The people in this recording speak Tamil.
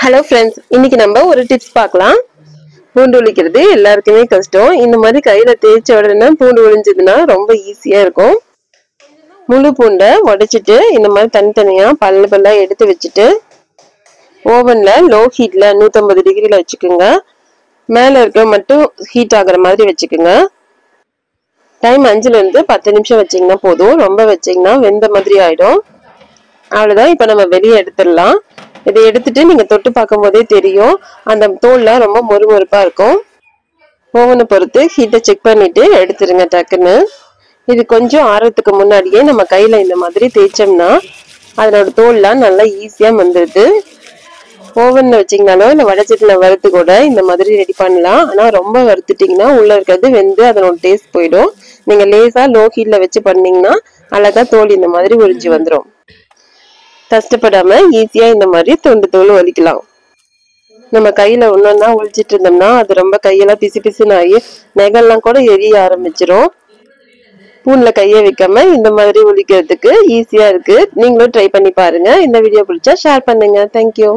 ஹலோ ஃப்ரெண்ட்ஸ், இன்னைக்கு நம்ம ஒரு டிப்ஸ் பார்க்கலாம். பூண்டு உளிக்கிறது எல்லாருக்குமே கஷ்டம். இந்த மாதிரி கையில தேய்ச்ச உடனே பூண்டு உளிஞ்சதுன்னா ரொம்ப ஈஸியா இருக்கும். முழு பூண்டை உடைச்சிட்டு இந்த மாதிரி தனித்தனியா பல்லா எடுத்து வச்சுட்டு ஓவன்ல லோ ஹீட்ல 150 டிகிரில வச்சுக்கோங்க. மேல இருக்க மட்டும் ஹீட் ஆகுற மாதிரி வச்சுக்கோங்க. டைம் 5ல இருந்து 10 நிமிஷம் வச்சீங்கன்னா போதும். ரொம்ப வச்சீங்கன்னா வெந்த மாதிரி ஆயிடும். அவ்வளவுதான். இப்ப நம்ம வெளியே எடுத்துடலாம். இதை எடுத்துட்டு நீங்க தொட்டு பார்க்கும் போதே தெரியும், அந்த தோல்லாம் ரொம்ப மொறுமொறுப்பா இருக்கும். ஓவனை பொறுத்து ஹீட்டை செக் பண்ணிட்டு எடுத்துருங்க டக்குன்னு. இது கொஞ்சம் ஆறதுக்கு முன்னாடியே நம்ம கையில இந்த மாதிரி தேய்ச்சோம்னா அதனோட தோல்லாம் நல்லா ஈஸியா வந்துடுது. ஓவன்ல வச்சீங்கனாலும் இல்லை வடச்சட்டில வறுத்து கூட இந்த மாதிரி ரெடி பண்ணலாம். ஆனா ரொம்ப வறுத்துட்டீங்கன்னா உள்ள இருக்கிறது வெந்து அதனோட டேஸ்ட் போயிடும். நீங்க லேசா லோ ஹீட்ல வச்சு பண்ணீங்கன்னா அழகா தோல் இந்த மாதிரி உறிஞ்சி வந்துடும். கஷ்டப்படாம ஈஸியா இந்த மாதிரி தோல் வலிக்கலாம். நம்ம கையில ஒன்னொன்னா ஒழிச்சிட்டு இருந்தோம்னா அது ரொம்ப கையெல்லாம் பிசு பிசுன்னு ஆகி நெகெல்லாம் கூட எரிய ஆரம்பிச்சிரும். பூன்ல கையை வைக்காம இந்த மாதிரி ஒழிக்கிறதுக்கு ஈஸியா இருக்கு. நீங்களும் ட்ரை பண்ணி பாருங்க. இந்த வீடியோ பிடிச்சா ஷேர் பண்ணுங்க. தேங்க்யூ.